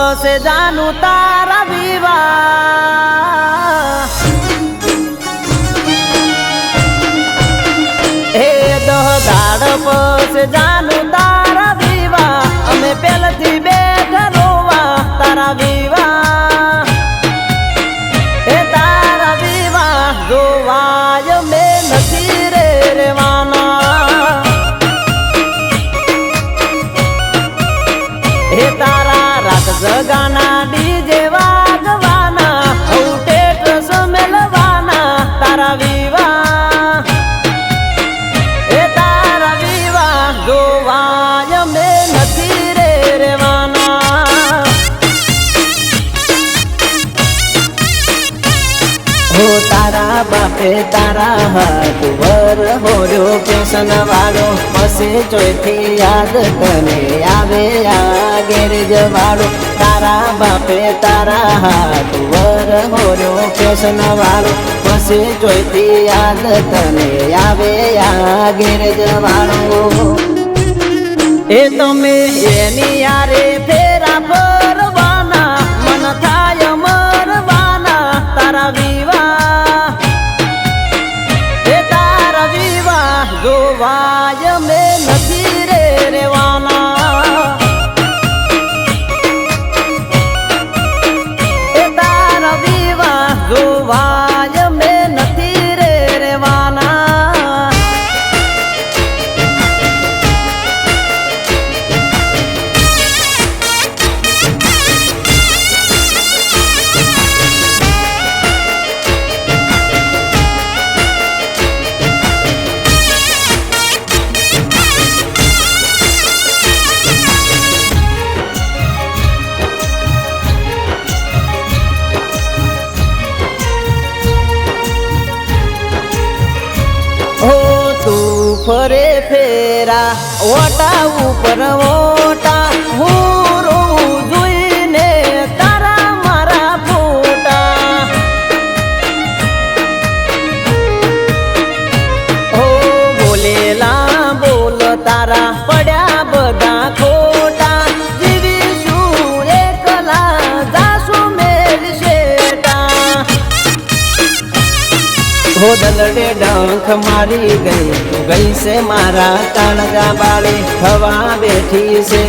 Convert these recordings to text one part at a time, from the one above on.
પસે જાનું તારા વિવાહ હે દહ દાડ પસે જાનું તારા વિવાહ અમે પેલથી બેઠા રોવા તારા વિવાહ હે તારા વિવાહ જોવાય મેં નથી રે રેવાના હે તારા રાત જગાના ડીજે વાગવાના ટેટ સમેલવાના તારા વિવાહ હે તારા વિવાહ જોવાય મેં નથી રે રેવાના હો તારા બાપે તારા હાથ વર હોર્યો પેશન વાળો પછી ચોથી યાદ તને આવે આ ગેરેજ વાળો તારા બાપે તારા હાથ વર હોર્યો પેશન વાળો પછી ચોથી યાદ તને આવે આ ગેરેજ વાળો એ તમે એની યારે ફેરા ફરવાના મન થાય મરવાના તારા વિવાહ હે તારા વિવાહ જોવાય મેં નથી રે રેવાના હે તારા વિવાહ જોવાય મેં નથી રે રેવાના ફરે ફેરા ઓટા ઉપર ઓટા હું રોઉં જોઈને તારા મારા ફોટા હો બોલેલા બોલ તારા પડ્યા બધા ખોટા જીવીશું એકલા જાશું મેલ શેટા હો દલડે ડંખ મારી ગઈ છે મારા તણગા બાળી થવા બેઠી છે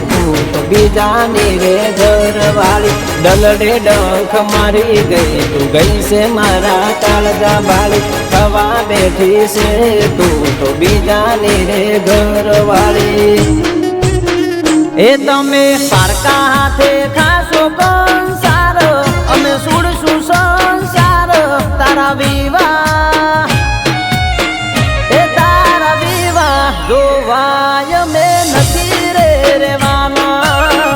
તું તો બીજાની રે ઘર વાળી દલડે ડંખ મારી ગઈ છે મારા તણગા બાળી થવા બેઠી છે તું તો બીજાની રે ઘર વાળી એ તમે પારકા હાથે ખાશો કંસાર અમે સુડશું સંસાર તારા વિવાહ હે તારા વિવાહ જોવાય મેં નથી રે રેવાના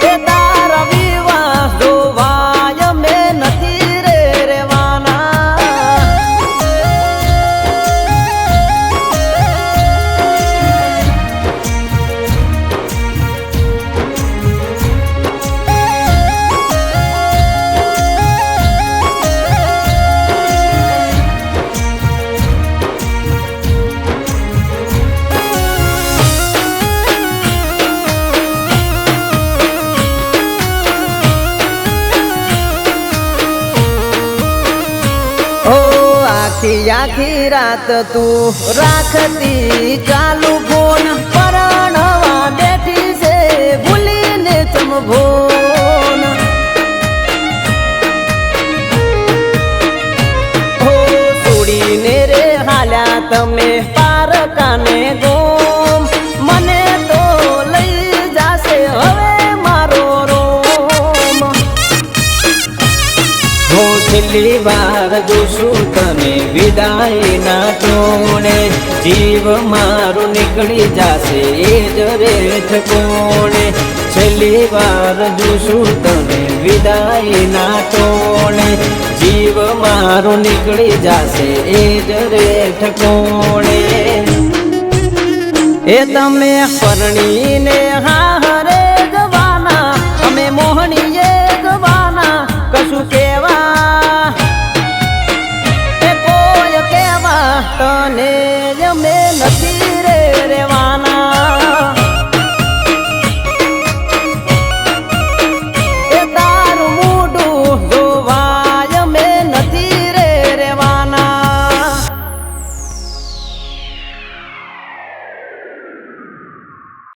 હે તારા વિવાહ જોવાય મેં નથી રે રેવાના આખી રાત તું રાખતી ચાલુ ફોન પરણવા બેઠી છે ભૂલીને તમ ભોન હો છોડીને રે હાલ્યા તમે પારકાને ગોમ મને તો લઈ જાશે હવે મારો રોમ હો છેલ્લી વાર જોશું તને વિદાય ના ટોણે જીવ મારું નીકળી જાશે એ જ રેઠ કોણે છેલ્લી વાર જોશું તને વિદાય ના ટોણે જીવ મારું નીકળી જાશે એ જ રેઠ કોણે એ તમે પરણીને હા